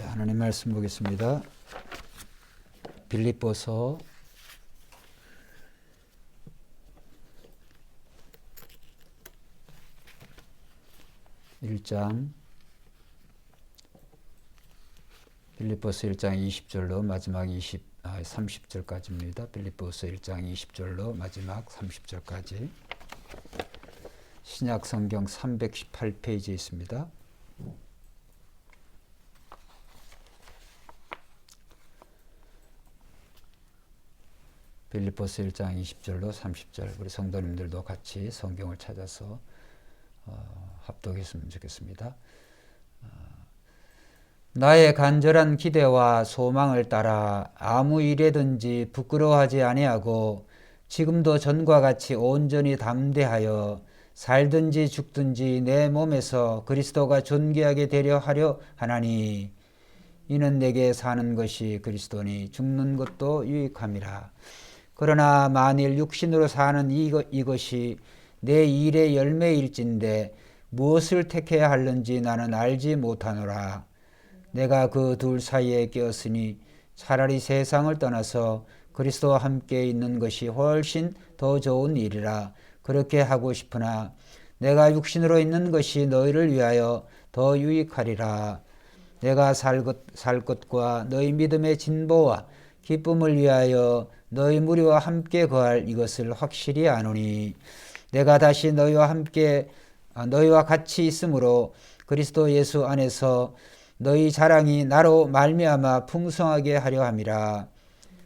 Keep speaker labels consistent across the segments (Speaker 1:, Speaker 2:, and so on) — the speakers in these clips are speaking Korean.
Speaker 1: 하나님 말씀 보겠습니다. 빌립보서 1장, 빌립보서 1장 20절로 마지막 30절까지입니다. 빌립보서 1장 20절로 마지막 30절까지 신약 성경 318페이지에 있습니다. 빌립보서 1장 20절로 30절, 우리 성도님들도 같이 성경을 찾아서 합독했으면 좋겠습니다. 나의 간절한 기대와 소망을 따라 아무 일에든지 부끄러워하지 아니하고 지금도 전과 같이 온전히 담대하여 살든지 죽든지 내 몸에서 그리스도가 존귀하게 되려 하려 하나니, 이는 내게 사는 것이 그리스도니 죽는 것도 유익함이라. 그러나 만일 육신으로 사는 이것이 내 일의 열매일진데 무엇을 택해야 하는지 나는 알지 못하노라. 내가 그 둘 사이에 끼었으니 차라리 세상을 떠나서 그리스도와 함께 있는 것이 훨씬 더 좋은 일이라 그렇게 하고 싶으나 내가 육신으로 있는 것이 너희를 위하여 더 유익하리라. 내가 살 것과 너희 믿음의 진보와 기쁨을 위하여 너희 무리와 함께 거할 이것을 확실히 아노니, 내가 다시 너희와 같이 있으므로 그리스도 예수 안에서 너희 자랑이 나로 말미암아 풍성하게 하려 함이라.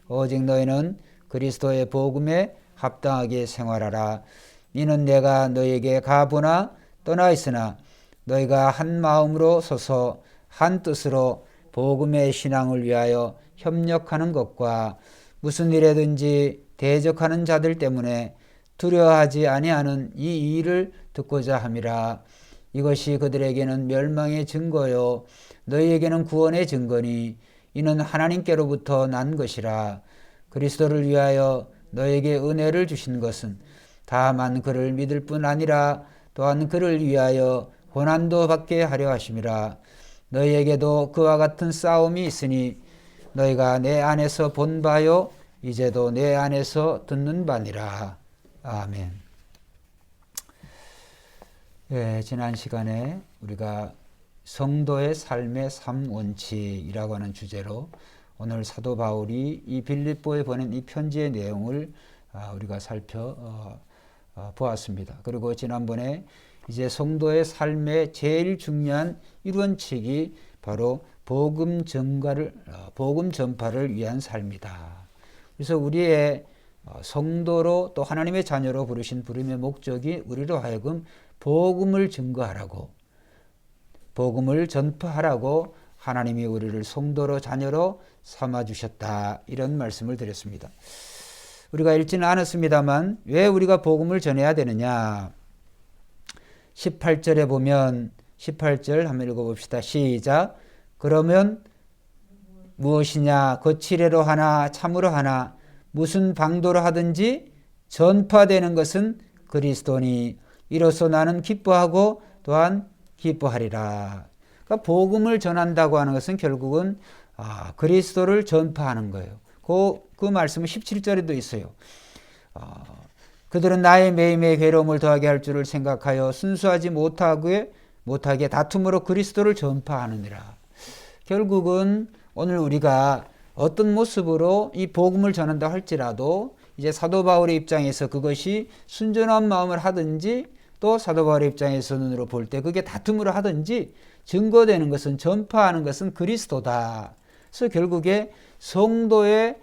Speaker 1: 오직 너희는 그리스도의 복음에 합당하게 생활하라. 이는 내가 너희에게 가보나 떠나 있으나 너희가 한 마음으로 서서 한 뜻으로 복음의 신앙을 위하여 협력하는 것과 무슨 일에든지 대적하는 자들 때문에 두려워하지 아니하는 이 일을 듣고자 함이라. 이것이 그들에게는 멸망의 증거요 너희에게는 구원의 증거니, 이는 하나님께로부터 난 것이라. 그리스도를 위하여 너에게 은혜를 주신 것은 다만 그를 믿을 뿐 아니라 또한 그를 위하여 고난도 받게 하려 하심이라. 너희에게도 그와 같은 싸움이 있으니 너희가 내 안에서 본 바요 이제도 내 안에서 듣는 바니라. 아멘. 지난 시간에 우리가 성도의 삶의 3원칙이라고 하는 주제로 오늘 사도 바울이 이 빌립보에 보낸 이 편지의 내용을 우리가 살펴보았습니다. 그리고 지난번에 이제 성도의 삶의 제일 중요한 1원칙이 바로 복음 전파를 위한 삶이다. 그래서 우리의 성도로 또 하나님의 자녀로 부르신 부름의 목적이 우리로 하여금 복음을 증거하라고, 복음을 전파하라고 하나님이 우리를 성도로 자녀로 삼아주셨다, 이런 말씀을 드렸습니다. 우리가 읽지는 않았습니다만 왜 우리가 복음을 전해야 되느냐. 18절에 보면, 18절 한번 읽어봅시다. 시작. 그러면 무엇이냐, 거칠애로 하나 참으로 하나 무슨 방도로 하든지 전파되는 것은 그리스도니, 이로써 나는 기뻐하고 또한 기뻐하리라. 그러니까 복음을 전한다고 하는 것은 결국은 그리스도를 전파하는 거예요. 그 말씀은 17절에도 있어요. 그들은 나의 매임에 괴로움을 더하게 할 줄을 생각하여 순수하지 못하게 다툼으로 그리스도를 전파하느니라. 결국은 오늘 우리가 어떤 모습으로 이 복음을 전한다 할지라도 이제 사도 바울의 입장에서 그것이 순전한 마음을 하든지 또 사도 바울의 입장에서 눈으로 볼 때 그게 다툼으로 하든지 증거되는 것은, 전파하는 것은 그리스도다. 그래서 결국에 성도의,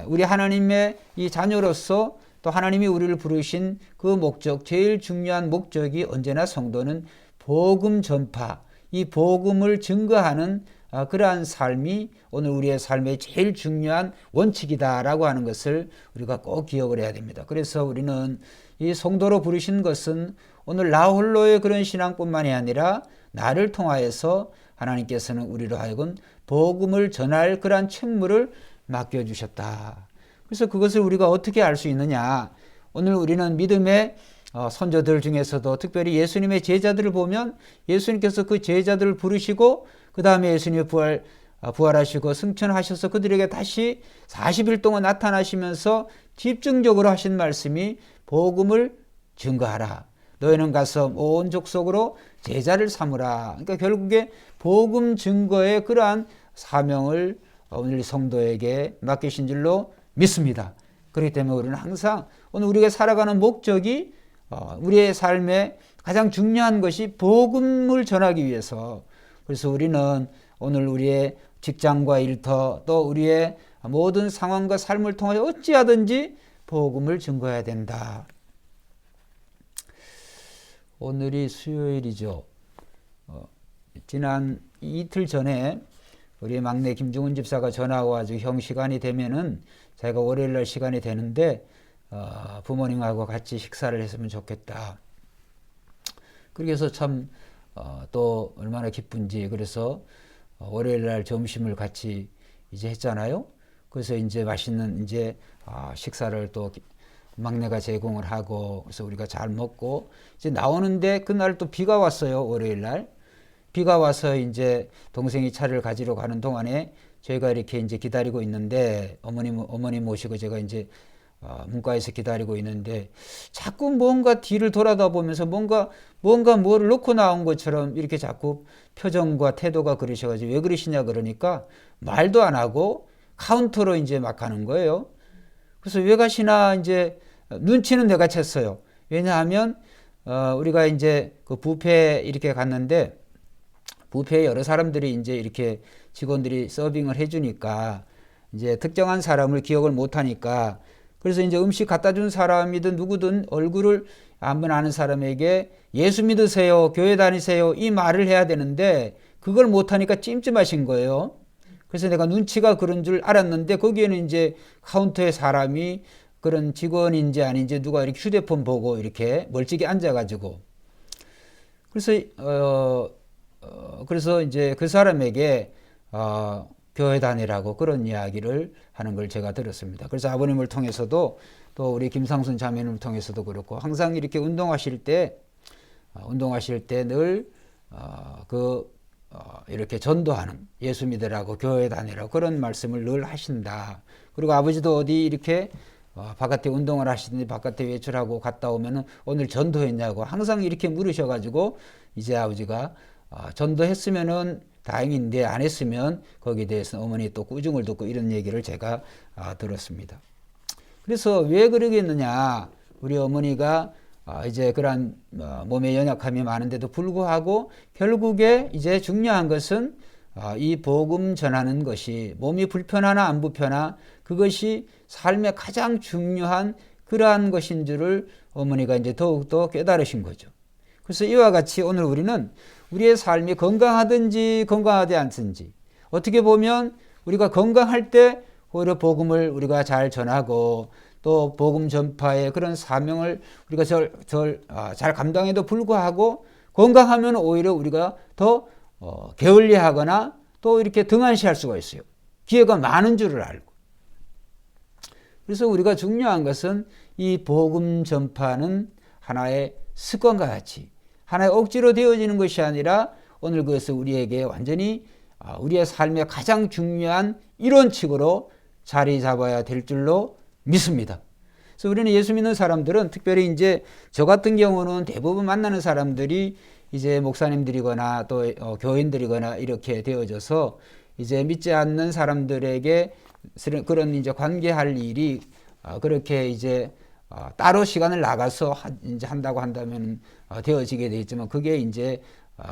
Speaker 1: 우리 하나님의 이 자녀로서 또 하나님이 우리를 부르신 그 목적, 제일 중요한 목적이 언제나 성도는 복음 전파, 이 복음을 증거하는 그러한 삶이 오늘 우리의 삶의 제일 중요한 원칙이다라고 하는 것을 우리가 꼭 기억을 해야 됩니다. 그래서 우리는 이 성도로 부르신 것은 오늘 나 홀로의 그런 신앙뿐만이 아니라 나를 통하여서 하나님께서는 우리로 하여금 복음을 전할 그러한 책무를 맡겨주셨다. 그래서 그것을 우리가 어떻게 알 수 있느냐. 오늘 우리는 믿음의 선조들 중에서도 특별히 예수님의 제자들을 보면 예수님께서 그 제자들을 부르시고 그 다음에 예수님의 부활하시고 승천하셔서 그들에게 다시 40일 동안 나타나시면서 집중적으로 하신 말씀이 복음을 증거하라. 너희는 가서 온 족속으로 제자를 삼으라. 그러니까 결국에 복음 증거의 그러한 사명을 오늘 성도에게 맡기신 줄로 믿습니다. 그렇기 때문에 우리는 항상 오늘 우리가 살아가는 목적이 우리의 삶에 가장 중요한 것이 복음을 전하기 위해서, 그래서 우리는 오늘 우리의 직장과 일터 또 우리의 모든 상황과 삶을 통해 어찌하든지 복음을 증거해야 된다. 오늘이 수요일이죠. 지난 이틀 전에 우리 막내 김중훈 집사가 전화가 와가지고 형 시간이 되면은 자기가 월요일날 시간이 되는데 부모님하고 같이 식사를 했으면 좋겠다. 그래서 참 또 얼마나 기쁜지, 그래서 월요일날 점심을 같이 이제 했잖아요. 그래서 이제 맛있는 이제 식사를 또 막내가 제공을 하고, 그래서 우리가 잘 먹고 이제 나오는데 그날 또 비가 왔어요. 월요일날 비가 와서 이제 동생이 차를 가지러 가는 동안에 저희가 이렇게 이제 기다리고 있는데 어머니 모시고 제가 이제 문과에서 기다리고 있는데 자꾸 뭔가 뒤를 돌아다 보면서 뭔가 뭐를 놓고 나온 것처럼 이렇게 자꾸 표정과 태도가 그러셔가지고 왜 그러시냐 그러니까 말도 안 하고 카운터로 이제 막 가는 거예요. 그래서 왜 가시나 이제 눈치는 내가 챘어요. 왜냐하면 우리가 이제 그 뷔페 이렇게 갔는데 뷔페에 여러 사람들이 이제 이렇게 직원들이 서빙을 해주니까 이제 특정한 사람을 기억을 못하니까, 그래서 이제 음식 갖다 준 사람이든 누구든 얼굴을 한번 아는 사람에게 예수 믿으세요, 교회 다니세요 이 말을 해야 되는데 그걸 못하니까 찜찜하신 거예요. 그래서 내가 눈치가 그런 줄 알았는데 거기에는 이제 카운터에 사람이 그런 직원인지 아닌지 누가 이렇게 휴대폰 보고 이렇게 멀찍이 앉아가지고, 그래서 이제 그 사람에게 교회 다니라고 그런 이야기를 하는 걸 제가 들었습니다. 그래서 아버님을 통해서도 또 우리 김상순 자매님을 통해서도 그렇고 항상 이렇게 운동하실 때 늘 이렇게 전도하는, 예수 믿으라고 교회 다니라고 그런 말씀을 늘 하신다. 그리고 아버지도 어디 이렇게 바깥에 운동을 하시든지 바깥에 외출하고 갔다 오면은 오늘 전도했냐고 항상 이렇게 물으셔가지고 이제 아버지가 전도했으면은 다행인데 안 했으면 거기에 대해서 어머니 또 꾸중을 듣고 이런 얘기를 제가 들었습니다. 그래서 왜 그러겠느냐, 우리 어머니가 이제 그런 몸의 연약함이 많은데도 불구하고 결국에 이제 중요한 것은 이 복음 전하는 것이 몸이 불편하나 안 불편하나 그것이 삶의 가장 중요한 그러한 것인 줄을 어머니가 이제 더욱더 깨달으신 거죠. 그래서 이와 같이 오늘 우리는 우리의 삶이 건강하든지 건강하지 않든지, 어떻게 보면 우리가 건강할 때 오히려 복음을 우리가 잘 전하고 또 복음 전파의 그런 사명을 우리가 잘 감당해도 불구하고 건강하면 오히려 우리가 더 게을리하거나 또 이렇게 등한시할 수가 있어요. 기회가 많은 줄을 알고. 그래서 우리가 중요한 것은 이 복음 전파는 하나의 습관과 같이 하나의 억지로 되어지는 것이 아니라 오늘 그것을 우리에게 완전히 우리의 삶의 가장 중요한 이론칙으로 자리 잡아야 될 줄로 믿습니다. 그래서 우리는 예수 믿는 사람들은 특별히 이제 저 같은 경우는 대부분 만나는 사람들이 이제 목사님들이거나 또 교인들이거나 이렇게 되어져서 이제 믿지 않는 사람들에게 그런 이제 관계할 일이 그렇게 이제 따로 시간을 나가서 이제 한다고 한다면 되어지게 되겠지만 그게 이제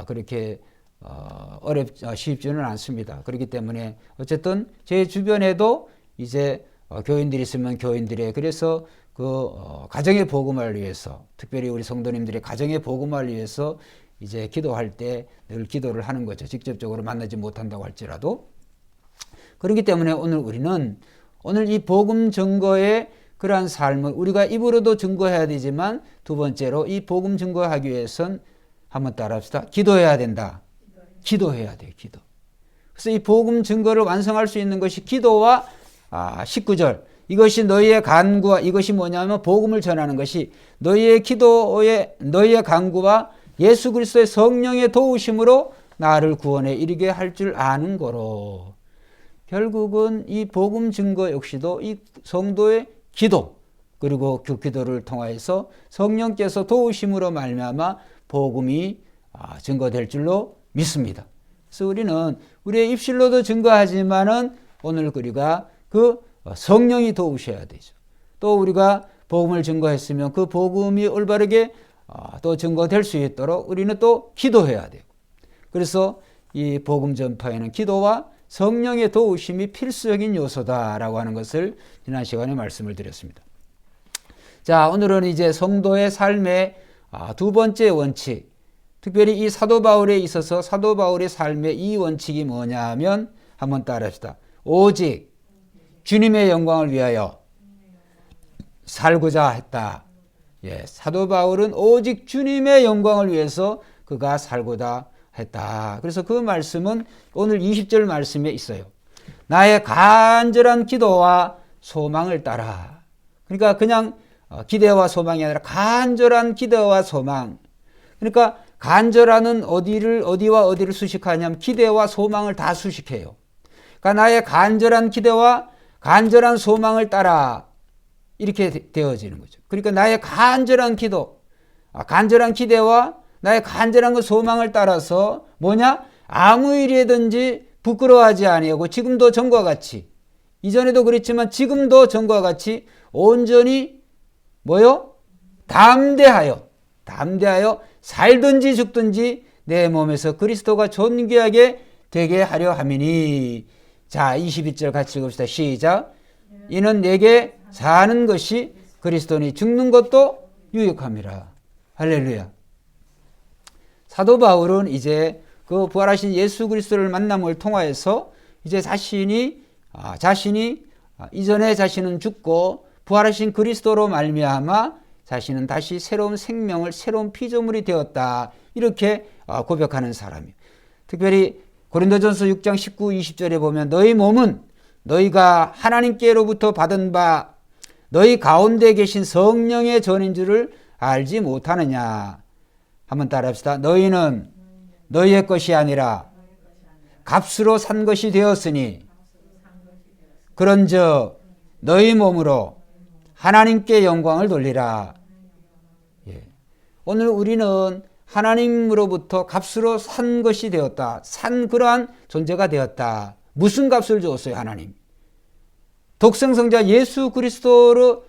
Speaker 1: 그렇게 쉽지는 않습니다. 그렇기 때문에 어쨌든 제 주변에도 이제 교인들이 있으면 교인들의, 그래서 그 가정의 복음을 위해서, 특별히 우리 성도님들의 가정의 복음을 위해서 이제 기도할 때 늘 기도를 하는 거죠. 직접적으로 만나지 못한다고 할지라도. 그렇기 때문에 오늘 이 복음 증거의 그러한 삶을 우리가 입으로도 증거해야 되지만 두 번째로 이 복음 증거하기 위해선 한번 따라합시다. 기도해야 된다. 기도해야 돼요. 기도. 그래서 이 복음 증거를 완성할 수 있는 것이 기도와 19절 이것이 너희의 간구와, 이것이 뭐냐면 복음을 전하는 것이 너희의 기도의 너희의 간구와 예수 그리스도의 성령의 도우심으로 나를 구원에 이르게 할 줄 아는 거로. 결국은 이 복음 증거 역시도 이 성도의 기도, 그리고 그 기도를 통하여서 성령께서 도우심으로 말미암아 복음이 증거될 줄로 믿습니다. 그래서 우리는 우리의 입술로도 증거하지만은 오늘 우리가 그 성령이 도우셔야 되죠. 또 우리가 복음을 증거했으면 그 복음이 올바르게 또 증거될 수 있도록 우리는 또 기도해야 되고, 그래서 이 복음 전파에는 기도와 성령의 도우심이 필수적인 요소다라고 하는 것을 지난 시간에 말씀을 드렸습니다. 자, 오늘은 이제 성도의 삶의 두 번째 원칙, 특별히 이 사도 바울에 있어서 사도 바울의 삶의 이 원칙이 뭐냐 하면 한번 따라합시다. 오직 주님의 영광을 위하여 살고자 했다. 예, 사도 바울은 오직 주님의 영광을 위해서 그가 살고자 했다. 그래서 그 말씀은 오늘 20절 말씀에 있어요. 나의 간절한 기도와 소망을 따라. 그러니까 그냥 기대와 소망이 아니라 간절한 기대와 소망. 그러니까 간절하는 어디와 어디를 수식하냐면 기대와 소망을 다 수식해요. 그러니까 나의 간절한 기대와 간절한 소망을 따라 이렇게 되어지는 거죠. 그러니까 나의 간절한 기도, 간절한 기대와 나의 간절한 그 소망을 따라서 뭐냐? 아무 일이든지 부끄러워하지 아니하고 지금도 전과 같이, 이전에도 그랬지만 지금도 전과 같이 온전히 뭐요? 담대하여 살든지 죽든지 내 몸에서 그리스도가 존귀하게 되게 하려 함이니. 자, 22절 같이 읽읍시다. 시작. 이는 내게 사는 것이 그리스도니 죽는 것도 유익함이라. 할렐루야. 사도 바울은 이제 그 부활하신 예수 그리스도를 만남을 통하여서 이제 자신이 이전에 자신은 죽고 부활하신 그리스도로 말미암아 자신은 다시 새로운 생명을, 새로운 피조물이 되었다, 이렇게 고백하는 사람이에요. 특별히 고린도전서 6장 19, 20절에 보면 너희 몸은 너희가 하나님께로부터 받은 바 너희 가운데 계신 성령의 전인 줄을 알지 못하느냐. 한번 따라합시다. 너희는 너희의 것이 아니라 값으로 산 것이 되었으니 그런즉 너희 몸으로 하나님께 영광을 돌리라. 예. 오늘 우리는 하나님으로부터 값으로 산 것이 되었다. 산 그러한 존재가 되었다. 무슨 값을 주었어요, 하나님? 독생성자 예수 그리스도를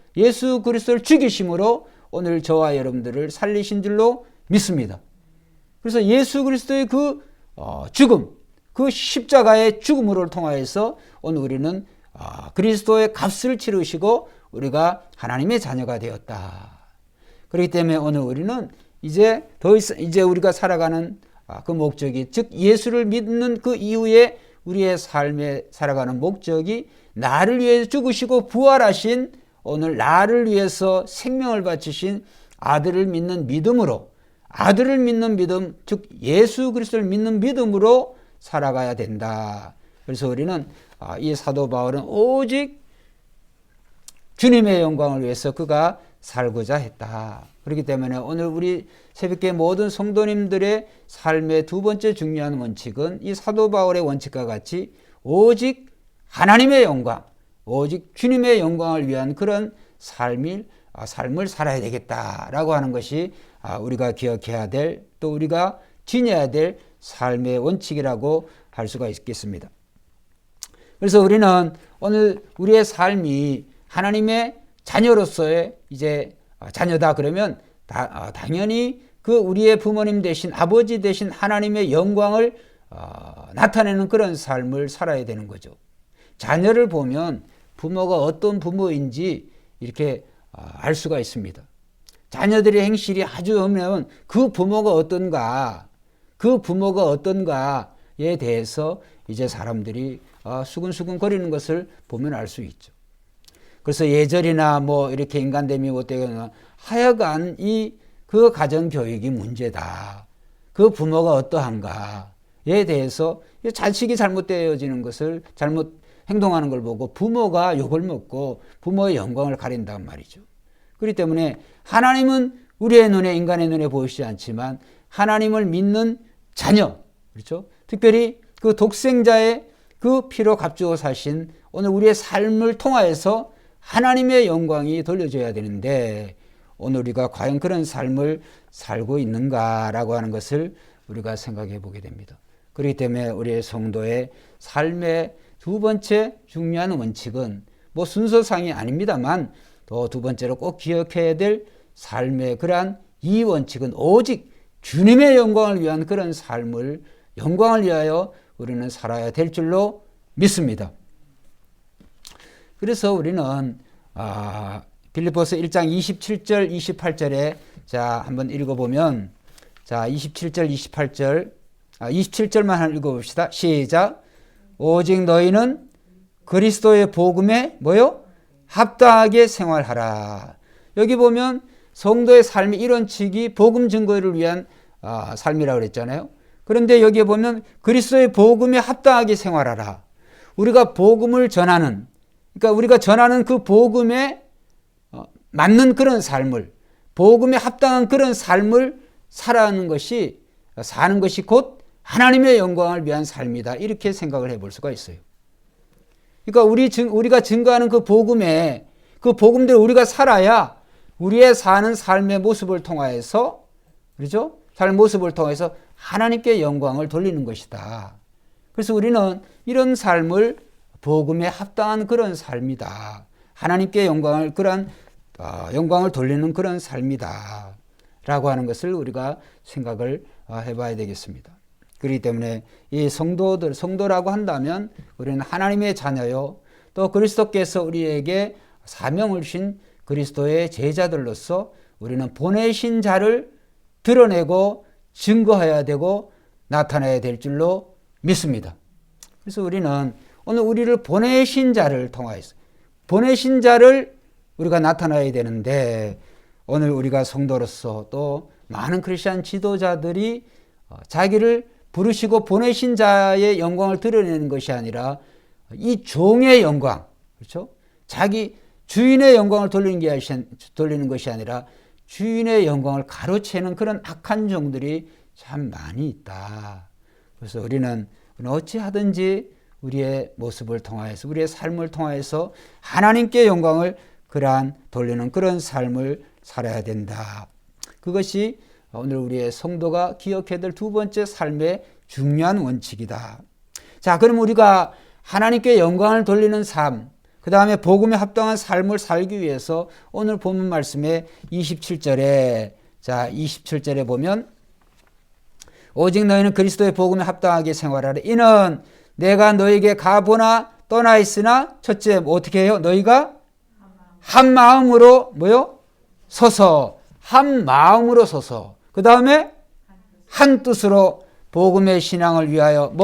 Speaker 1: 죽이심으로 오늘 저와 여러분들을 살리신 줄로 믿습니다. 그래서 예수 그리스도의 그 죽음, 그 십자가의 죽음으로 통하여서 오늘 우리는 그리스도의 값을 치르시고 우리가 하나님의 자녀가 되었다. 그렇기 때문에 오늘 우리는 이제 우리가 살아가는 그 목적이, 즉 예수를 믿는 그 이후에 우리의 삶에 살아가는 목적이 나를 위해 죽으시고 부활하신, 오늘 나를 위해서 생명을 바치신 아들을 믿는 믿음으로, 아들을 믿는 믿음, 즉 예수 그리스도를 믿는 믿음으로 살아가야 된다. 그래서 우리는 이 사도 바울은 오직 주님의 영광을 위해서 그가 살고자 했다. 그렇기 때문에 오늘 우리 새벽에 모든 성도님들의 삶의 두 번째 중요한 원칙은 이 사도 바울의 원칙과 같이 오직 하나님의 영광, 오직 주님의 영광을 위한 그런 삶을 살아야 되겠다라고 하는 것이 우리가 기억해야 될, 또 우리가 지녀야 될 삶의 원칙이라고 할 수가 있겠습니다. 그래서 우리는 오늘 우리의 삶이 하나님의 자녀로서의 이제 자녀다 그러면 당연히 그 우리의 부모님 대신, 아버지 대신 하나님의 영광을 나타내는 그런 삶을 살아야 되는 거죠. 자녀를 보면 부모가 어떤 부모인지 이렇게 알 수가 있습니다. 자녀들의 행실이 아주 없으면 그 부모가 어떤가에 대해서 이제 사람들이 수근수근 거리는 것을 보면 알 수 있죠. 그래서 예절이나 뭐 이렇게 인간됨이 못되거나 하여간 그 가정교육이 문제다. 그 부모가 어떠한가에 대해서 자식이 잘못되어지는 것을, 잘못 행동하는 걸 보고 부모가 욕을 먹고 부모의 영광을 가린단 말이죠. 그렇기 때문에 하나님은 우리의 눈에, 인간의 눈에 보이지 않지만 하나님을 믿는 자녀, 그렇죠? 특별히 그 독생자의 그 피로 값주어 사신 오늘 우리의 삶을 통하여서 하나님의 영광이 돌려져야 되는데 오늘 우리가 과연 그런 삶을 살고 있는가라고 하는 것을 우리가 생각해 보게 됩니다. 그렇기 때문에 우리의 성도의 삶의 두 번째 중요한 원칙은 뭐 순서상이 아닙니다만 또 두 번째로 꼭 기억해야 될 삶의 그러한 이 원칙은 오직 주님의 영광을 위한 그런 삶을 영광을 위하여 우리는 살아야 될 줄로 믿습니다. 그래서 우리는 빌립보서 1장 27절 28절에 자 한번 읽어보면 자 27절 28절 27절만 한번 읽어봅시다. 시작. 오직 너희는 그리스도의 복음에 뭐요? 합당하게 생활하라. 여기 보면 성도의 삶의 일원칙이 복음 증거를 위한 삶이라고 그랬잖아요. 그런데 여기에 보면 그리스도의 복음에 합당하게 생활하라. 우리가 복음을 전하는, 그러니까 우리가 전하는 그 복음에 맞는 그런 삶을, 복음에 합당한 그런 삶을 사는 것이 곧 하나님의 영광을 위한 삶이다. 이렇게 생각을 해볼 수가 있어요. 그러니까 우리가 증거하는 그 복음에 그 복음대로 우리가 살아야 우리의 사는 삶의 모습을 통하여서, 그렇죠? 삶의 모습을 통해서 하나님께 영광을 돌리는 것이다. 그래서 우리는 이런 삶을 복음에 합당한 그런 삶이다. 하나님께 그런 영광을 돌리는 그런 삶이다. 라고 하는 것을 우리가 생각을 해봐야 되겠습니다. 그렇기 때문에 이 성도라고 한다면 우리는 하나님의 자녀요. 또 그리스도께서 우리에게 사명을 주신 그리스도의 제자들로서 우리는 보내신 자를 드러내고 증거해야 되고 나타내야 될 줄로 믿습니다. 그래서 우리는 오늘 우리를 보내신 자를 통하여서 보내신 자를 우리가 나타나야 되는데 오늘 우리가 성도로서 또 많은 크리스찬 지도자들이 자기를 부르시고 보내신 자의 영광을 드러내는 것이 아니라 이 종의 영광, 그렇죠? 자기 주인의 영광을 돌리는 것이 아니라 주인의 영광을 가로채는 그런 악한 종들이 참 많이 있다. 그래서 우리는 어찌하든지 우리의 모습을 통하여서 우리의 삶을 통하여서 하나님께 영광을 돌리는 그런 삶을 살아야 된다. 그것이 오늘 우리의 성도가 기억해야 될 두 번째 삶의 중요한 원칙이다. 자, 그럼 우리가 하나님께 영광을 돌리는 삶, 그 다음에 복음에 합당한 삶을 살기 위해서 오늘 본문 말씀에 27절에 보면 오직 너희는 그리스도의 복음에 합당하게 생활하라. 이는 내가 너에게 가보나 떠나 있으나 첫째 어떻게 해요? 너희가 한 마음으로 서서 한 마음으로 서서 그 다음에 한 뜻으로 복음의 신앙을 위하여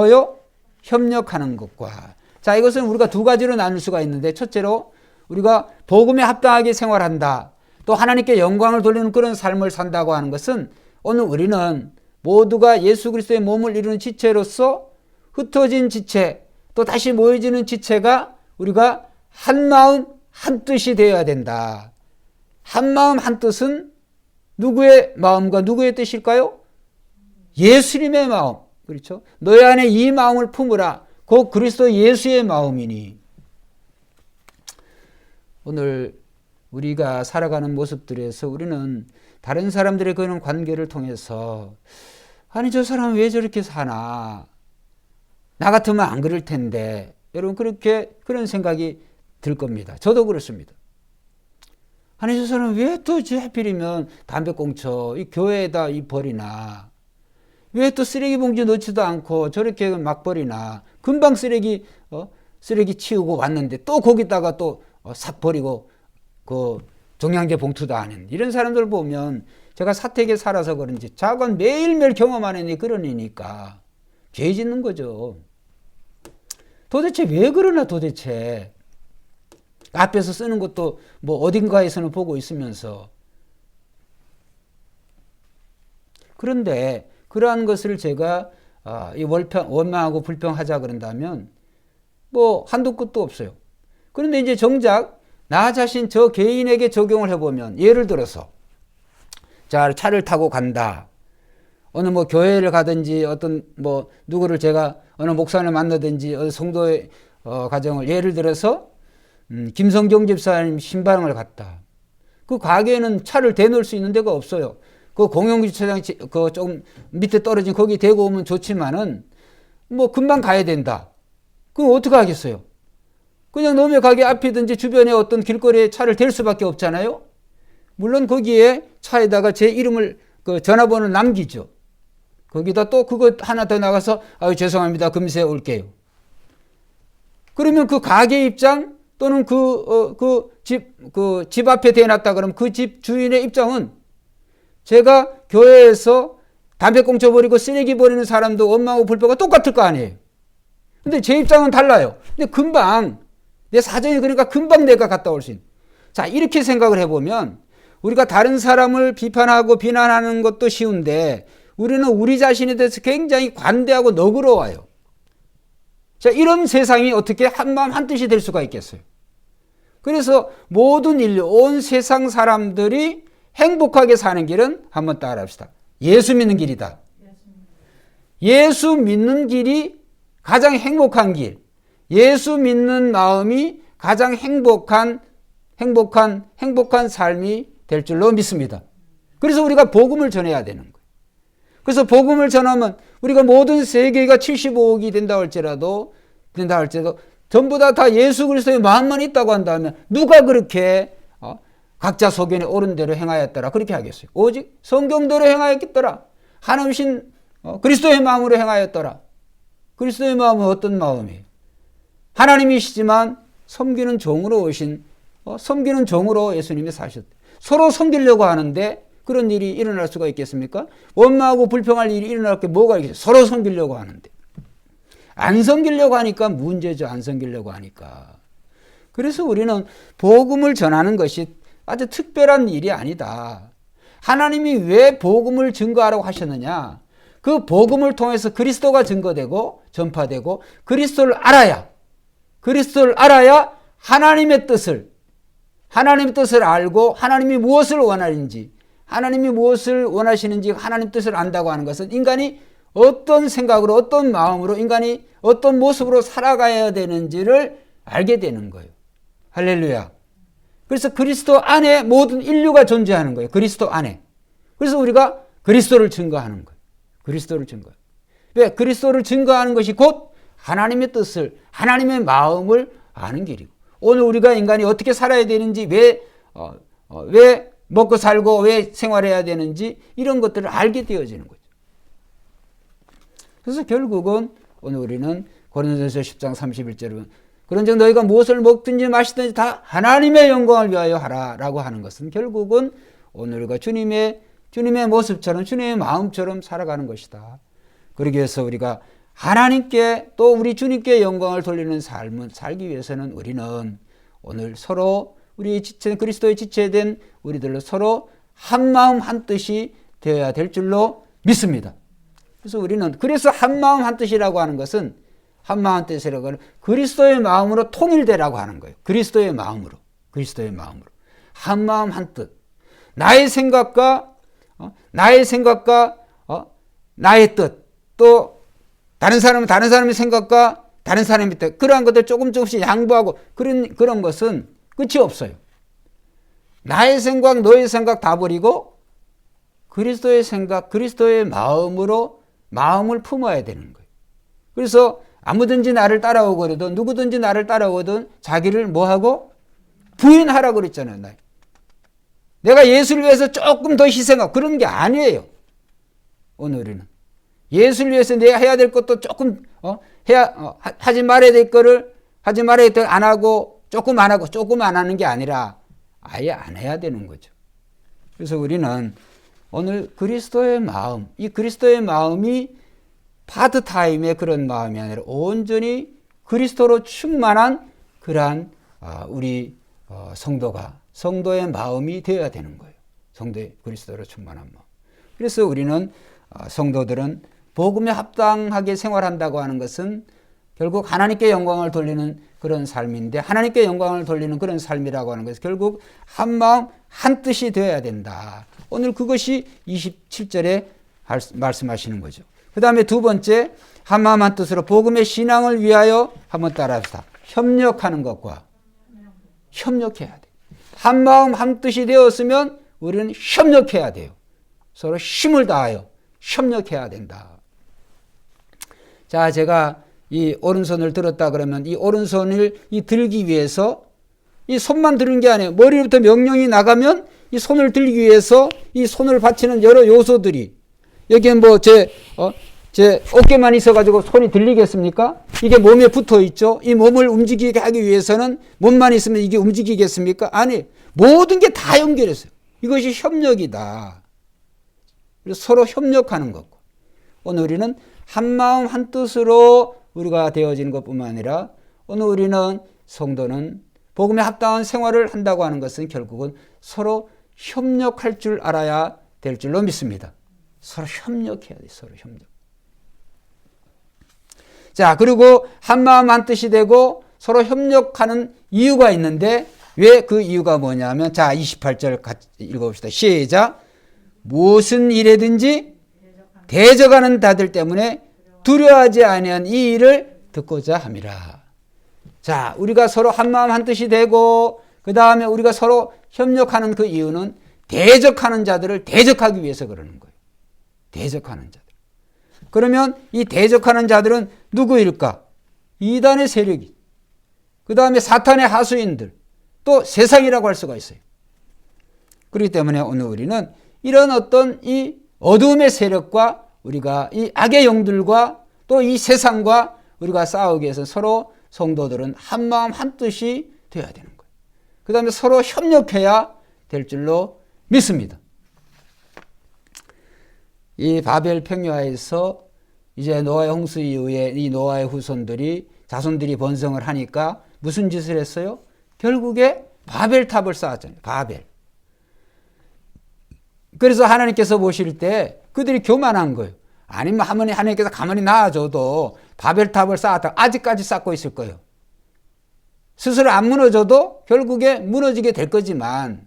Speaker 1: 협력하는 것과 자 이것은 우리가 두 가지로 나눌 수가 있는데 첫째로 우리가 복음에 합당하게 생활한다. 또 하나님께 영광을 돌리는 그런 삶을 산다고 하는 것은 오늘 우리는 모두가 예수 그리스도의 몸을 이루는 지체로서 흩어진 지체 또 다시 모여지는 지체가 우리가 한 마음 한 뜻이 되어야 된다. 한 마음 한 뜻은 누구의 마음과 누구의 뜻일까요? 예수님의 마음. 그렇죠? 너희 안에 이 마음을 품으라. 곧 그리스도 예수의 마음이니. 오늘 우리가 살아가는 모습들에서 우리는 다른 사람들의 그런 관계를 통해서 아니 저 사람은 왜 저렇게 사나? 나 같으면 안 그럴 텐데. 여러분 그런 생각이 들 겁니다. 저도 그렇습니다. 아니 저 사람은 왜 또 하필이면 담배 꽁초 이 교회에다 버리나? 왜 또 쓰레기 봉지 넣지도 않고 저렇게 막 버리나? 금방 쓰레기 치우고 왔는데 또 거기다가 또 싹 버리고 그 종량제 봉투도 아닌 이런 사람들 보면 제가 사택에 살아서 그런지 자건 매일매일 경험하는 그러니까 죄 짓는 거죠. 도대체 왜 그러나 도대체 앞에서 쓰는 것도 뭐 어딘가에서는 보고 있으면서 그런데 그러한 것을 제가 원망하고 불평하자 그런다면 뭐 한도 끝도 없어요. 그런데 이제 정작 나 자신 저 개인에게 적용을 해보면 예를 들어서 자 차를 타고 간다. 어느 뭐 교회를 가든지 어떤 뭐 누구를 제가 어느 목사를 만나든지 어느 성도의 가정을 예를 들어서 김성경 집사님 신방을 갔다. 그 가게에는 차를 대놓을 수 있는 데가 없어요. 그 공영주차장 그 조금 밑에 떨어진 거기 대고 오면 좋지만은 뭐 금방 가야 된다. 그럼 어떻게 하겠어요? 그냥 너의 가게 앞이든지 주변에 어떤 길거리에 차를 댈 수밖에 없잖아요. 물론 거기에 차에다가 제 이름을 그 전화번호를 남기죠. 거기다 또 그거 하나 더 나가서 아유 죄송합니다. 금세 올게요. 그러면 그 가게 입장 또는 그 집 앞에 대놨다 그러면 그 집 주인의 입장은 제가 교회에서 담배 꽁초 버리고 쓰레기 버리는 사람도 원망하고 불평가 똑같을 거 아니에요. 근데 제 입장은 달라요. 근데 금방 내 사정이 그러니까 금방 내가 갔다 올 수 있는. 자, 이렇게 생각을 해보면 우리가 다른 사람을 비판하고 비난하는 것도 쉬운데 우리는 우리 자신에 대해서 굉장히 관대하고 너그러워요. 자, 이런 세상이 어떻게 한마음 한뜻이 될 수가 있겠어요? 그래서 모든 인류, 온 세상 사람들이 행복하게 사는 길은 한번 따라합시다. 예수 믿는 길이다. 예수 믿는 길이 가장 행복한 길. 예수 믿는 마음이 가장 행복한 삶이 될 줄로 믿습니다. 그래서 우리가 복음을 전해야 되는 거예요. 그래서 복음을 전하면 우리가 모든 세계가 75억이 된다 할지라도 전부 다 예수 그리스도의 마음만 있다고 한다면 누가 그렇게 각자 소견에 옳은 대로 행하였더라 그렇게 하겠어요. 오직 성경대로 행하였겠더라. 하나님신 그리스도의 마음으로 행하였더라. 그리스도의 마음은 어떤 마음이에요? 하나님이시지만 섬기는 종으로 오신 섬기는 종으로 예수님이 사셨대. 서로 섬기려고 하는데 그런 일이 일어날 수가 있겠습니까? 원망하고 불평할 일이 일어날 게 뭐가 있겠어요? 서로 섬기려고 하는데. 안 섬기려고 하니까 문제죠. 안 섬기려고 하니까. 그래서 우리는 복음을 전하는 것이 아주 특별한 일이 아니다. 하나님이 왜 복음을 증거하라고 하셨느냐? 그 복음을 통해서 그리스도가 증거되고 전파되고 그리스도를 알아야 하나님의 뜻을 알고 하나님이 무엇을 원하는지 하나님이 무엇을 원하시는지 하나님 뜻을 안다고 하는 것은 인간이 어떤 생각으로 어떤 마음으로 인간이 어떤 모습으로 살아가야 되는지를 알게 되는 거예요. 할렐루야. 그래서 그리스도 안에 모든 인류가 존재하는 거예요. 그리스도 안에. 그래서 우리가 그리스도를 증거하는 거예요. 그리스도를 증거. 왜? 그리스도를 증거하는 것이 곧 하나님의 뜻을 하나님의 마음을 아는 길이고 오늘 우리가 인간이 어떻게 살아야 되는지 왜 먹고 살고 왜 생활해야 되는지 이런 것들을 알게 되어지는 거죠. 그래서 결국은 오늘 우리는 고린도전서 10장 31절에 그런즉 너희가 무엇을 먹든지 마시든지 다 하나님의 영광을 위하여 하라라고 하는 것은 결국은 오늘과 주님의 모습처럼 주님의 마음처럼 살아가는 것이다. 그러기 위해서 우리가 하나님께 또 우리 주님께 영광을 돌리는 삶을 살기 위해서는 우리는 오늘 서로 우리 지체 그리스도의 지체된 우리들로 서로 한 마음 한 뜻이 되어야 될 줄로 믿습니다. 그래서 우리는 그래서 한 마음 한 뜻이라고 하는 것은 한 마음 한 뜻이라고 하는 그리스도의 마음으로 통일되라고 하는 거예요. 그리스도의 마음으로 한 마음 한 뜻. 나의 생각과 나의 뜻 또 다른 사람의 생각과 다른 사람의 뜻 그러한 것들 조금씩 양보하고 그런 것은 끝이 없어요. 나의 생각, 너의 생각 다 버리고 그리스도의 생각, 그리스도의 마음으로 마음을 품어야 되는 거예요. 그래서 아무든지 나를 따라오거든 누구든지 나를 따라오거든 자기를 뭐하고? 부인하라고 그랬잖아요. 내가 예수를 위해서 조금 더 희생하고 그런 게 아니에요. 오늘은 예수를 위해서 내가 해야 될 것도 조금 하지 말아야 될 거를 하지 말아야 될 안 하고 조금 안 하는 게 아니라 아예 안 해야 되는 거죠. 그래서 우리는 오늘 그리스도의 마음, 이 그리스도의 마음이 파트타임의 그런 마음이 아니라 온전히 그리스도로 충만한 그러한 우리 성도의 마음이 되어야 되는 거예요. 성도의 그리스도로 충만한 마음. 그래서 우리는 성도들은 복음에 합당하게 생활한다고 하는 것은 결국 하나님께 영광을 돌리는 그런 삶인데 하나님께 영광을 돌리는 그런 삶이라고 하는 것은 결국 한 마음 한 뜻이 되어야 된다. 오늘 그것이 27절에 말씀하시는 거죠. 그 다음에 두 번째, 한마음 한뜻으로 복음의 신앙을 위하여 한번 따라합시다. 협력하는 것과 협력해야 돼. 한마음 한뜻이 되었으면 우리는 협력해야 돼요. 서로 힘을 다하여 협력해야 된다. 자, 제가 이 오른손을 들었다 그러면 이 오른손을 들기 위해서 이 손만 드는 게 아니에요. 머리로부터 명령이 나가면 이 손을 들기 위해서 이 손을 받치는 여러 요소들이, 여기에 뭐 제 어깨만 있어가지고 손이 들리겠습니까? 이게 몸에 붙어 있죠. 이 몸을 움직이게 하기 위해서는 몸만 있으면 이게 움직이겠습니까? 아니, 모든 게 다 연결했어요. 이것이 협력이다. 그래서 서로 협력하는 거고, 오늘 우리는 한마음 한뜻으로 우리가 되어지는 것뿐만 아니라 오늘 우리는 성도는 복음에 합당한 생활을 한다고 하는 것은 결국은 서로 협력할 줄 알아야 될 줄로 믿습니다. 서로 협력해야 돼. 서로 협력. 자, 그리고 한마음 한뜻이 되고 서로 협력하는 이유가 있는데, 왜 그 이유가 뭐냐면, 자, 28절 같이 읽어봅시다. 시작. 무슨 일에든지 대적하는 자들 때문에 두려워하지 아니한 이 일을 듣고자 함이라. 자, 우리가 서로 한마음 한뜻이 되고 그 다음에 우리가 서로 협력하는 그 이유는 대적하는 자들을 대적하기 위해서 그러는 거예요. 대적하는 자들. 그러면 이 대적하는 자들은 누구일까? 이단의 세력이, 그 다음에 사탄의 하수인들, 또 세상이라고 할 수가 있어요. 그렇기 때문에 오늘 우리는 이런 어떤 이 어두움의 세력과 우리가 이 악의 영들과 또 이 세상과 우리가 싸우기 위해서 서로 성도들은 한마음 한뜻이 되어야 되는 거예요. 그 다음에 서로 협력해야 될 줄로 믿습니다. 이 바벨 평야에서 이제 노아의 홍수 이후에 이 노아의 후손들이, 자손들이 번성을 하니까 무슨 짓을 했어요? 결국에 바벨탑을 쌓았잖아요. 바벨. 그래서 하나님께서 보실 때 그들이 교만한 거예요. 아니면 하나님께서 가만히 놔줘도 바벨탑을 쌓았다 아직까지 쌓고 있을 거예요. 스스로 안 무너져도 결국에 무너지게 될 거지만,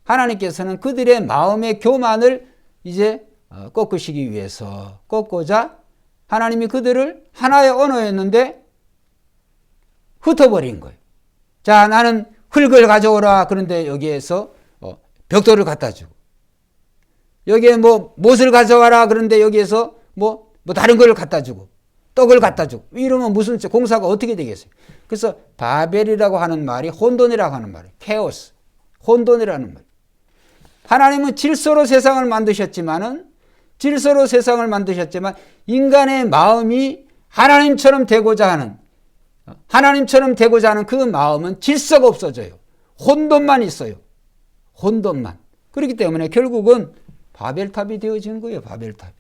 Speaker 1: 하나님께서는 그들의 마음의 교만을 이제 꺾으시기 위해서, 꺾고자 하나님이 그들을 하나의 언어였는데 흩어버린 거예요. 자, 나는 흙을 가져오라. 그런데 여기에서 벽돌을 갖다 주고, 여기에 뭐 못을 가져와라. 그런데 여기에서 뭐 다른 걸 갖다 주고, 떡을 갖다 주고, 이러면 무슨 공사가 어떻게 되겠어요? 그래서 바벨이라고 하는 말이 혼돈이라고 하는 말이에요. 케오스, 혼돈이라는 말. 하나님은 질서로 세상을 만드셨지만 인간의 마음이 하나님처럼 되고자 하는 그 마음은 질서가 없어져요. 혼돈만 있어요. 혼돈만. 그렇기 때문에 결국은 바벨탑이 되어지는 거예요. 바벨탑이.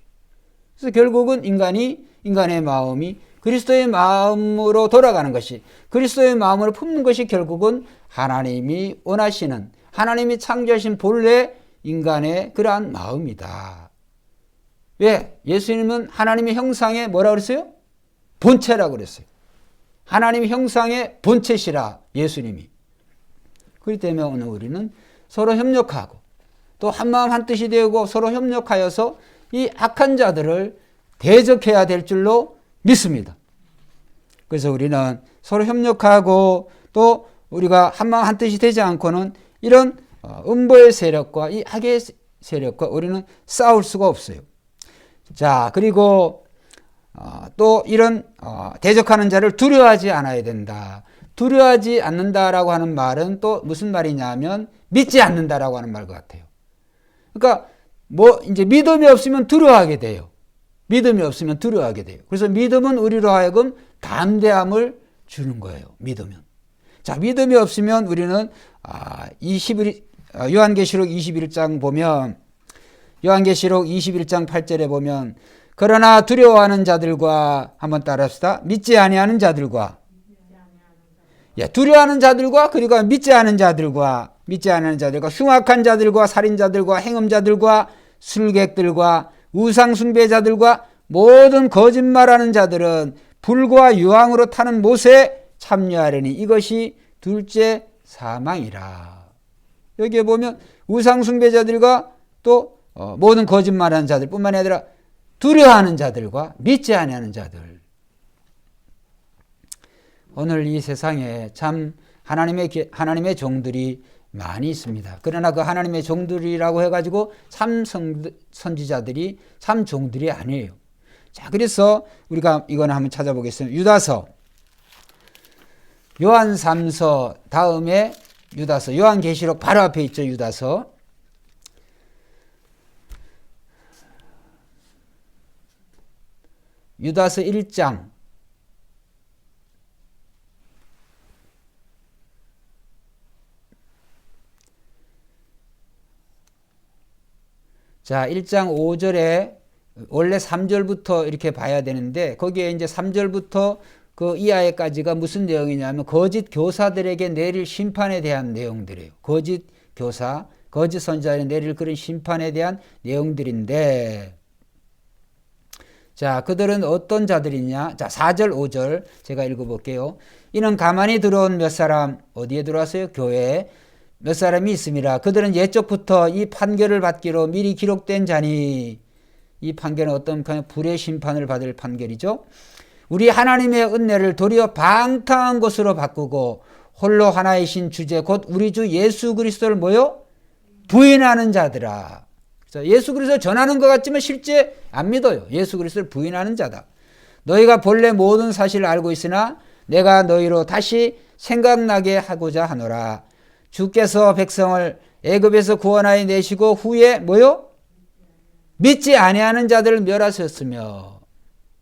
Speaker 1: 그래서 결국은 인간의 마음이 그리스도의 마음으로 돌아가는 것이, 그리스도의 마음으로 품는 것이 결국은 하나님이 원하시는, 하나님이 창조하신 본래 인간의 그러한 마음이다. 왜? 예수님은 하나님의 형상의 뭐라고 그랬어요? 본체라고 그랬어요. 하나님의 형상의 본체시라, 예수님이. 그렇기 때문에 오늘 우리는 서로 협력하고 또 한마음 한뜻이 되고 서로 협력하여서 이 악한 자들을 대적해야 될 줄로 믿습니다. 그래서 우리는 서로 협력하고 또 우리가 한마음 한뜻이 되지 않고는 이런 음보의 세력과 이 악의 세력과 우리는 싸울 수가 없어요. 자, 그리고 또 이런 대적하는 자를 두려워하지 않아야 된다. 두려워하지 않는다라고 하는 말은 또 무슨 말이냐면 믿지 않는다라고 하는 말 같아요. 그러니까 이제 믿음이 없으면 두려워하게 돼요. 믿음이 없으면 두려워하게 돼요. 그래서 믿음은 우리로 하여금 담대함을 주는 거예요. 믿으면. 자, 믿음이 없으면 우리는 요한계시록 21장 보면, 요한계시록 21장 8절에 보면, 그러나 두려워하는 자들과, 한번 따라합시다. 믿지 아니하는 자들과, 두려워하는 자들과, 그리고 믿지 않은 자들과, 흉악한 자들과, 살인자들과, 행음자들과, 술객들과, 우상숭배자들과, 모든 거짓말하는 자들은 불과 유황으로 타는 못에 참여하려니 이것이 둘째 사망이라. 여기에 보면 우상숭배자들과 또 모든 거짓말하는 자들뿐만 아니라 두려워하는 자들과 믿지 아니하는 자들. 오늘 이 세상에 참 하나님의 종들이 많이 있습니다. 그러나 그 하나님의 종들이라고 해가지고 참 선지자들이 참 종들이 아니에요. 자, 그래서 우리가 이거는 한번 찾아보겠습니다. 유다서, 요한 3서 다음에 유다서, 요한계시록 바로 앞에 있죠. 유다서. 유다서 1장. 자, 1장 5절에 원래 3절부터 이렇게 봐야 되는데 거기에 이제 3절부터 그 이하에까지가 무슨 내용이냐면 거짓 교사들에게 내릴 심판에 대한 내용들이에요. 거짓 교사, 거짓 선지자에 내릴 그런 심판에 대한 내용들인데, 자, 그들은 어떤 자들이냐? 자, 4절, 5절 제가 읽어볼게요. 이는 가만히 들어온 몇 사람, 어디에 들어왔어요? 교회에 몇 사람이 있습니다. 그들은 옛적부터 이 판결을 받기로 미리 기록된 자니, 이 판결은 어떤 불의 심판을 받을 판결이죠. 우리 하나님의 은혜를 도리어 방탕한 것으로 바꾸고 홀로 하나이신 주제 곧 우리 주 예수 그리스도를 뭐요? 부인하는 자들아. 예수 그리스도를 전하는 것 같지만 실제 안 믿어요. 예수 그리스도를 부인하는 자다. 너희가 본래 모든 사실을 알고 있으나 내가 너희로 다시 생각나게 하고자 하노라. 주께서 백성을 애굽에서 구원하여 내시고 후에 뭐요? 믿지 아니하는 자들을 멸하셨으며.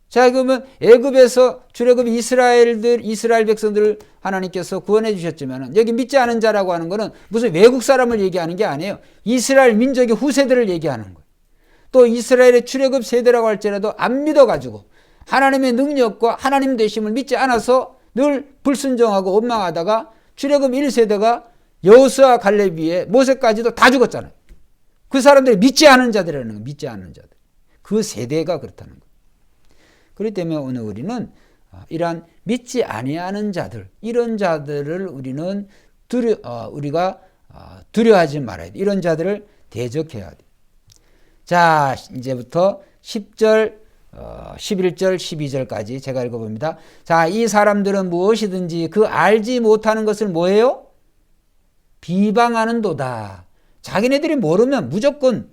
Speaker 1: 자, 그러면 애굽에서 출애굽 이스라엘 백성들을 하나님께서 구원해 주셨지만 여기 믿지 않은 자라고 하는 것은 무슨 외국 사람을 얘기하는 게 아니에요. 이스라엘 민족의 후세들을 얘기하는 거예요. 또 이스라엘의 출애굽 세대라고 할지라도 안 믿어가지고 하나님의 능력과 하나님 되심을 믿지 않아서 늘 불순종하고 원망하다가 출애굽 1세대가 여호수아 갈렙 위에 모세까지도 다 죽었잖아요. 그 사람들이 믿지 않은 자들이라는 거예요. 믿지 않는 자들. 그 세대가 그렇다는 거예요. 그렇기 때문에 오늘 우리는 이러한 믿지 아니하는 자들, 이런 자들을 우리가 두려워하지 말아야 돼. 이런 자들을 대적해야 돼. 자, 이제부터 10절, 11절, 12절까지 제가 읽어봅니다. 자, 이 사람들은 무엇이든지 그 알지 못하는 것을 뭐예요? 비방하는도다. 자기네들이 모르면 무조건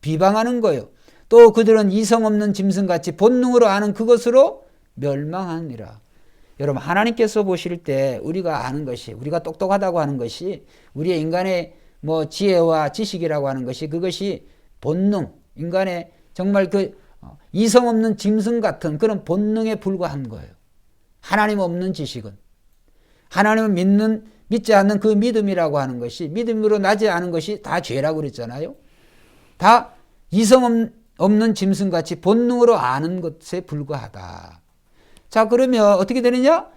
Speaker 1: 비방하는 거예요. 또 그들은 이성 없는 짐승같이 본능으로 아는 그것으로 멸망하니라. 여러분, 하나님께서 보실 때 우리가 아는 것이, 우리가 똑똑하다고 하는 것이, 우리의 인간의 지혜와 지식이라고 하는 것이, 그것이 본능, 인간의 정말 그 이성 없는 짐승 같은 그런 본능에 불과한 거예요. 하나님 없는 지식은. 하나님을 믿지 않는 그 믿음이라고 하는 것이, 믿음으로 나지 않은 것이 다 죄라고 그랬잖아요. 다 이성 없는 짐승같이 본능으로 아는 것에 불과하다. 자, 그러면 어떻게 되느냐?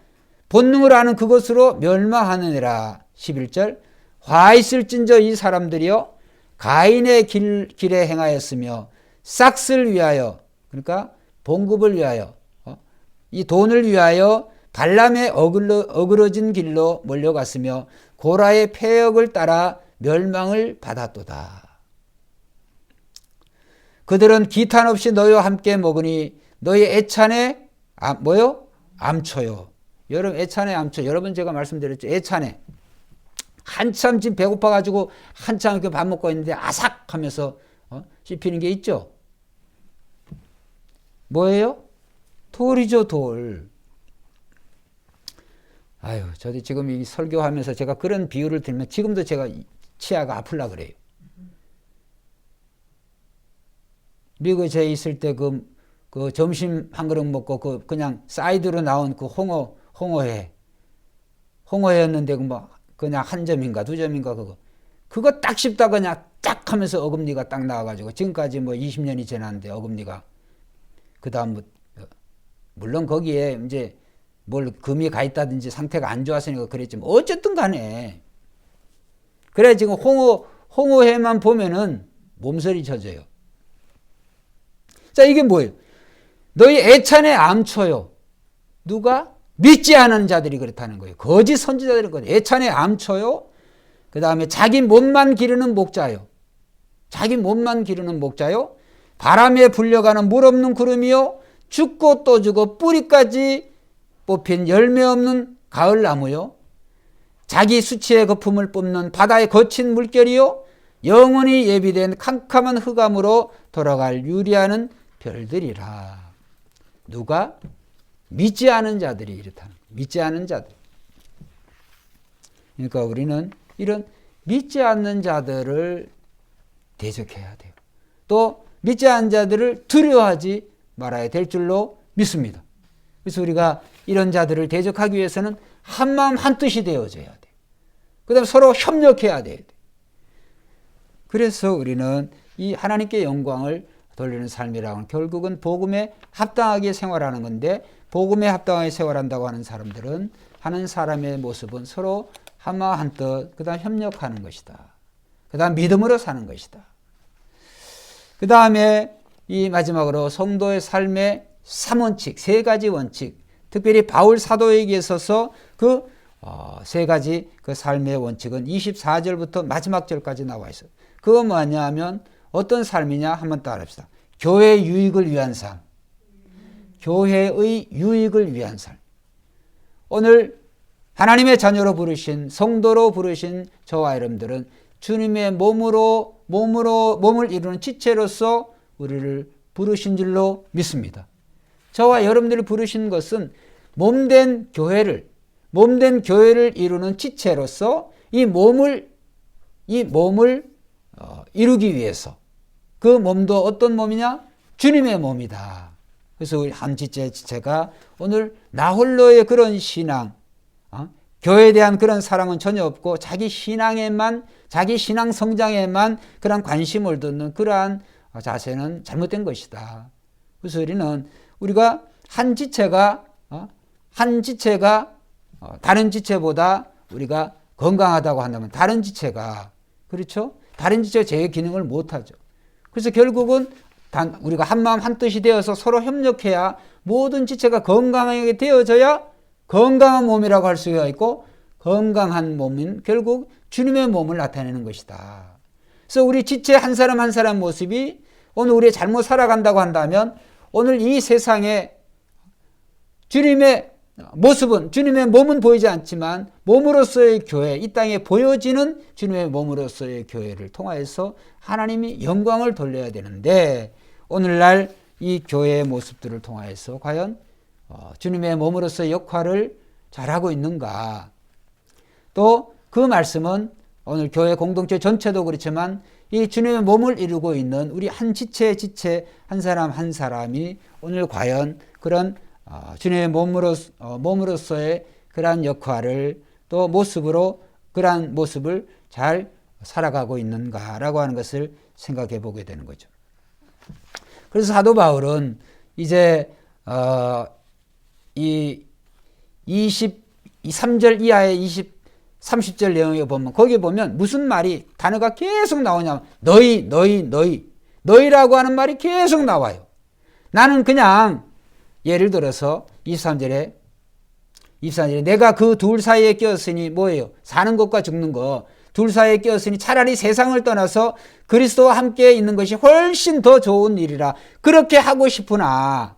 Speaker 1: 본능으로 아는 그것으로 멸망하느니라. 11절. 화 있을진저 이 사람들이요 가인의 길에 행하였으며 싹을 위하여, 그러니까 봉급을 위하여, 이 돈을 위하여 발람의 어그러진 길로 몰려갔으며 고라의 폐역을 따라 멸망을 받았도다. 그들은 기탄 없이 너희와 함께 먹으니 너희 애찬에 암초요. 여러분, 애찬에 암초. 여러분, 제가 말씀드렸죠. 애찬에 한참 지금 배고파가지고 한참 이렇게 밥 먹고 있는데 아삭 하면서 씹히는 게 있죠. 뭐예요? 돌이죠, 돌. 아유, 저도 지금 이 설교하면서 제가 그런 비유를 들면 지금도 제가 치아가 아플라 그래요. 미국에 제가 있을 때 그 점심 한 그릇 먹고 그냥 사이드로 나온 그 홍어회였는데 그냥 한 점인가 두 점인가 그거 딱 씹다 그냥 딱 하면서 어금니가 딱 나와가지고 지금까지 20년이 지났는데 어금니가 그 다음 물론 거기에 이제 뭘 금이 가 있다든지 상태가 안 좋았으니까 그랬지만 어쨌든 간에 그래 지금 홍어회만 보면은 몸서리 쳐져요. 자, 이게 뭐예요? 너희 애찬에 암초요. 누가? 믿지 않은 자들이 그렇다는 거예요. 거짓 선지자들이 그렇다는 거예요. 애찬에 암초요. 그 다음에 자기 몸만 기르는 목자요. 자기 몸만 기르는 목자요. 바람에 불려가는 물 없는 구름이요. 죽고 또 죽어 뿌리까지 뽑힌 열매 없는 가을나무요. 자기 수치의 거품을 뿜는 바다의 거친 물결이요. 영원히 예비된 캄캄한 흑암으로 돌아갈 유리하는 별들이라. 누가? 믿지 않은 자들이 이렇다는 거예요. 믿지 않은 자들. 그러니까 우리는 이런 믿지 않는 자들을 대적해야 돼요. 또 믿지 않는 자들을 두려워하지 말아야 될 줄로 믿습니다. 그래서 우리가 이런 자들을 대적하기 위해서는 한마음 한뜻이 되어져야 돼요. 그 다음에 서로 협력해야 돼요. 그래서 우리는 이 하나님께 영광을 돌리는 삶이라고 하는 결국은 복음에 합당하게 생활하는 건데, 복음에 합당하게 생활한다고 하는 사람들은 하는 사람의 모습은 서로 한마음 한뜻, 그 다음 협력하는 것이다. 그 다음 믿음으로 사는 것이다. 그 다음에 이 마지막으로 성도의 삶의 3원칙, 3가지 원칙, 특별히 바울 사도에게 있어서 그 3가지 그 삶의 원칙은 24절부터 마지막 절까지 나와 있어요. 그건 뭐냐 하면 어떤 삶이냐 한번 따라합시다. 교회의 유익을 위한 삶. 교회의 유익을 위한 삶. 오늘 하나님의 자녀로 부르신, 성도로 부르신 저와 여러분들은 주님의 몸을 이루는 지체로서 우리를 부르신 줄로 믿습니다. 저와 여러분들이 부르신 것은 몸된 교회를 이루는 지체로서 이 몸을 이루기 위해서, 그 몸도 어떤 몸이냐? 주님의 몸이다. 그래서 우리 한 지체가 오늘 나 홀로의 그런 신앙, 교회에 대한 그런 사랑은 전혀 없고 자기 신앙에만, 자기 신앙 성장에만 그런 관심을 두는 그러한 자세는 잘못된 것이다. 그래서 우리가 한 지체가 다른 지체보다 우리가 건강하다고 한다면 다른 지체가, 그렇죠? 다른 지체가 제 기능을 못하죠. 그래서 결국은 우리가 한마음 한뜻이 되어서 서로 협력해야 모든 지체가 건강하게 되어져야 건강한 몸이라고 할 수가 있고, 건강한 몸은 결국 주님의 몸을 나타내는 것이다. 그래서 우리 지체 한 사람 한 사람 모습이 오늘 우리 잘못 살아간다고 한다면 오늘 이 세상에 주님의 모습은, 주님의 몸은 보이지 않지만 몸으로서의 교회, 이 땅에 보여지는 주님의 몸으로서의 교회를 통하여서 하나님이 영광을 돌려야 되는데, 오늘날 이 교회의 모습들을 통하여서 과연 주님의 몸으로서의 역할을 잘하고 있는가? 또 그 말씀은 오늘 교회 공동체 전체도 그렇지만 이 주님의 몸을 이루고 있는 우리 한 지체 한 사람 한 사람이 오늘 과연 그런 주님의 몸으로서의 그러한 역할을 또 모습으로 그러한 모습을 잘 살아가고 있는가라고 하는 것을 생각해 보게 되는 거죠. 그래서 사도 바울은 이제 이 23절 이하의 30절 내용에 보면, 거기에 보면 무슨 말이, 단어가 계속 나오냐면 너희라고 하는 말이 계속 나와요. 나는 그냥 예를 들어서 23절에 내가 그 둘 사이에 껴있으니 뭐예요? 사는 것과 죽는 것. 둘 사이에 껴있으니 차라리 세상을 떠나서 그리스도와 함께 있는 것이 훨씬 더 좋은 일이라. 그렇게 하고 싶으나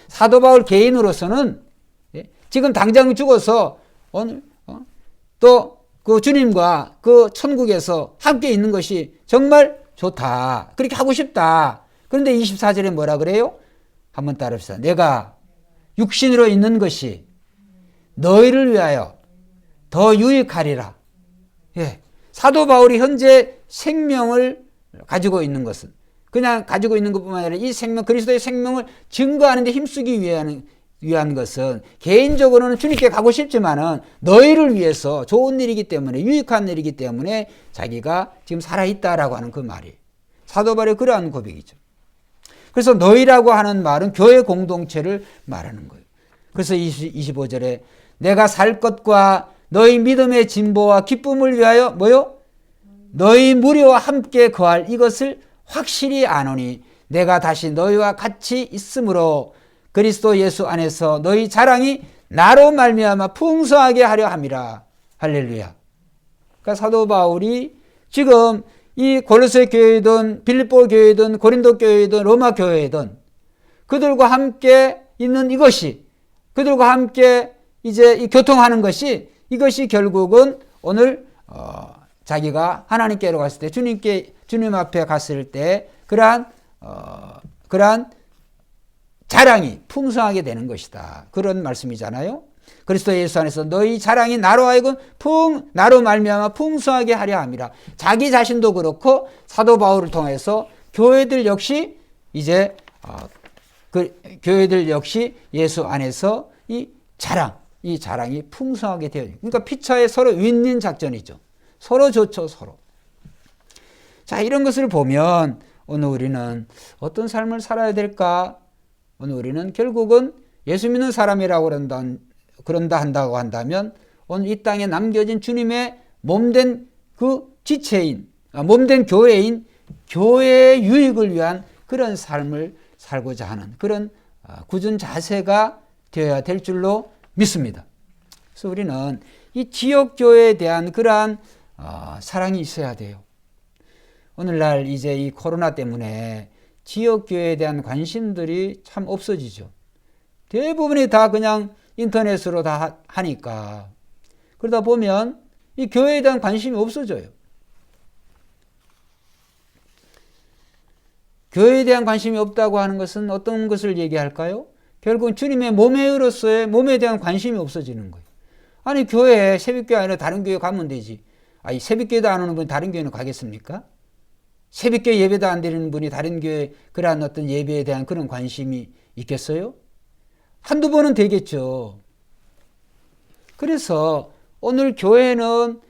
Speaker 1: 사도 바울 개인으로서는 지금 당장 죽어서 오늘 또 그 주님과 그 천국에서 함께 있는 것이 정말 좋다. 그렇게 하고 싶다. 그런데 24절에 뭐라 그래요? 한번 따라합시다. 내가 육신으로 있는 것이 너희를 위하여 더 유익하리라. 사도 바울이 현재 생명을 가지고 있는 것은 그냥 가지고 있는 것뿐만 아니라 이 생명, 그리스도의 생명을 증거하는 데 힘쓰기 위한 것은 개인적으로는 주님께 가고 싶지만은 너희를 위해서 좋은 일이기 때문에, 유익한 일이기 때문에 자기가 지금 살아있다라고 하는 그 말이 사도 바울의 그러한 고백이죠. 그래서 너희라고 하는 말은 교회 공동체를 말하는 거예요. 그래서 25절에 내가 살 것과 너희 믿음의 진보와 기쁨을 위하여 뭐요? 너희 무리와 함께 거할 이것을 확실히 아노니 내가 다시 너희와 같이 있으므로 그리스도 예수 안에서 너희 자랑이 나로 말미암아 풍성하게 하려 함이라. 할렐루야. 그러니까 사도 바울이 지금 이 골로새 교회든 빌립보 교회든 고린도 교회든 로마 교회든 그들과 함께 있는 이것이, 그들과 함께 이제 이 교통하는 것이, 이것이 결국은 오늘 자기가 하나님께로 갔을 때, 주님 앞에 갔을 때 그러한 자랑이 풍성하게 되는 것이다. 그런 말씀이잖아요. 그리스도 예수 안에서 너희 자랑이 나로 하여금 나로 말미암아 풍성하게 하려 함이라. 자기 자신도 그렇고 사도 바울을 통해서 교회들 역시 이제 교회들 역시 예수 안에서 이 자랑이 풍성하게 되어 있는. 그러니까 피차에 서로 윈윈 작전이죠. 서로 좋죠, 서로. 자, 이런 것을 보면 오늘 우리는 어떤 삶을 살아야 될까? 오늘 우리는 결국은 예수 믿는 사람이라고 그런다 한다고 한다면 오늘 이 땅에 남겨진 주님의 몸된 그 지체인, 몸된 교회인 교회의 유익을 위한 그런 삶을 살고자 하는 그런 굳은 자세가 되어야 될 줄로 믿습니다. 그래서 우리는 이 지역교회에 대한 그러한 사랑이 있어야 돼요. 오늘날 이제 이 코로나 때문에 지역교회에 대한 관심들이 참 없어지죠. 대부분이 다 그냥 인터넷으로 다 하니까. 그러다 보면 이 교회에 대한 관심이 없어져요. 교회에 대한 관심이 없다고 하는 것은 어떤 것을 얘기할까요? 결국 주님의 몸에 대한 관심이 없어지는 거예요. 아니, 교회에 새벽교회 아니라 다른 교회 가면 되지. 아니, 새벽교회도 안 오는 분이 다른 교회는 가겠습니까? 새벽교회 예배도 안 드리는 분이 다른 교회 그러한 어떤 예배에 대한 그런 관심이 있겠어요? 한두 번은 되겠죠. 그래서 오늘 교회는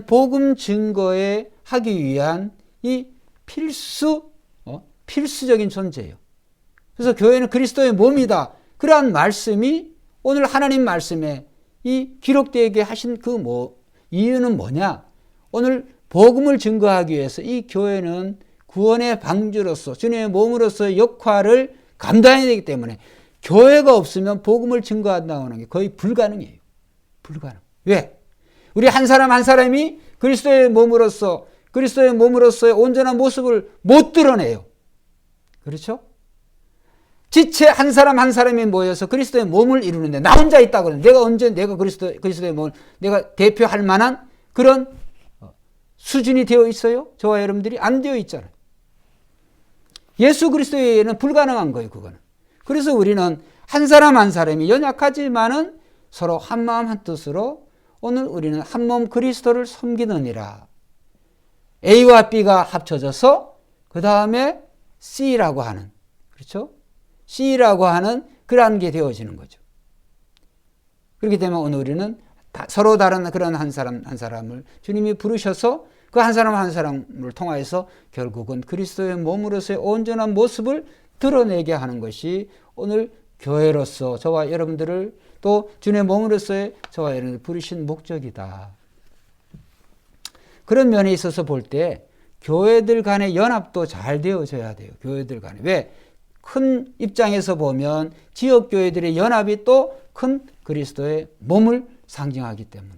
Speaker 1: 복음 증거에 하기 위한 이 필수적인 존재예요. 그래서 교회는 그리스도의 몸이다. 그러한 말씀이 오늘 하나님 말씀에 이 기록되게 하신 이유는 뭐냐? 오늘 복음을 증거하기 위해서 이 교회는 구원의 방주로서 주님의 몸으로서의 역할을 감당해야 되기 때문에 교회가 없으면 복음을 증거한다는 게 거의 불가능해요. 불가능. 왜? 우리 한 사람 한 사람이 그리스도의 몸으로서의 온전한 모습을 못 드러내요. 그렇죠? 지체 한 사람 한 사람이 모여서 그리스도의 몸을 이루는데 나 혼자 있다고 그러는데 내가 그리스도의 몸을 내가 대표할 만한 그런 수준이 되어 있어요? 저와 여러분들이 안 되어 있잖아요. 예수 그리스도에는 불가능한 거예요, 그거는. 그래서 우리는 한 사람 한 사람이 연약하지만은 서로 한 마음 한 뜻으로 오늘 우리는 한 몸 그리스도를 섬기느니라. A와 B가 합쳐져서 그 다음에 C라고 하는, 그렇죠? C라고 하는 그러한 게 되어지는 거죠. 그렇기 때문에 오늘 우리는 서로 다른 그런 한 사람 한 사람을 주님이 부르셔서 그 한 사람 한 사람을 통하여서 결국은 그리스도의 몸으로서의 온전한 모습을 드러내게 하는 것이 오늘 교회로서 저와 여러분들을 또 주님의 몸으로서의 저와 여러분들을 부르신 목적이다. 그런 면에 있어서 볼 때 교회들 간의 연합도 잘 되어져야 돼요. 교회들 간에. 왜? 큰 입장에서 보면 지역교회들의 연합이 또 큰 그리스도의 몸을 상징하기 때문에.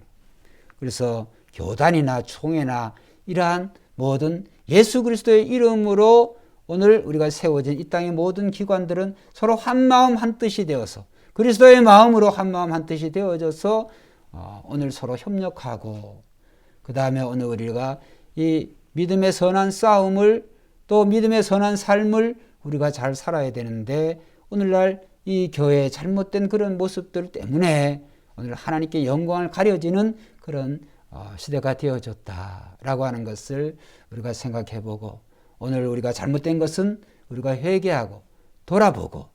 Speaker 1: 그래서 교단이나 총회나 이러한 모든 예수 그리스도의 이름으로 오늘 우리가 세워진 이 땅의 모든 기관들은 서로 한 마음 한 뜻이 되어서 그리스도의 마음으로 한 마음 한 뜻이 되어져서 오늘 서로 협력하고 그 다음에 오늘 우리가 이 믿음의 선한 싸움을 또 믿음의 선한 삶을 우리가 잘 살아야 되는데 오늘날 이 교회의 잘못된 그런 모습들 때문에 오늘 하나님께 영광을 가려지는 그런 시대가 되어졌다라고 하는 것을 우리가 생각해보고 오늘 우리가 잘못된 것은 우리가 회개하고 돌아보고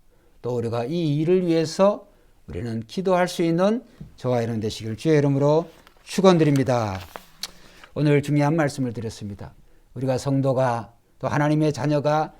Speaker 1: 또 우리가 이 일을 위해서 우리는 기도할 수 있는 저와 여러분 되시길 주의 이름으로 축원드립니다. 오늘 중요한 말씀을 드렸습니다. 우리가 성도가 또 하나님의 자녀가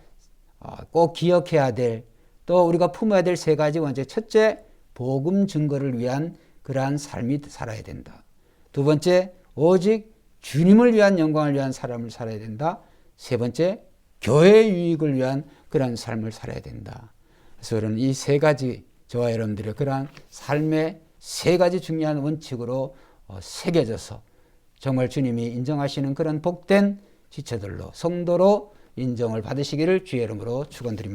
Speaker 1: 꼭 기억해야 될 또 우리가 품어야 될 세 가지 원칙. 첫째, 복음 증거를 위한 그러한 삶이 살아야 된다. 두 번째, 오직 주님을 위한 영광을 위한 삶을 살아야 된다. 세 번째, 교회의 유익을 위한 그러한 삶을 살아야 된다. 그래서 우리는 이 세 가지 저와 여러분들의 그러한 삶의 세 가지 중요한 원칙으로 새겨져서 정말 주님이 인정하시는 그런 복된 지체들로 성도로 인정을 받으시기를 주의 이름으로 축원드립니다.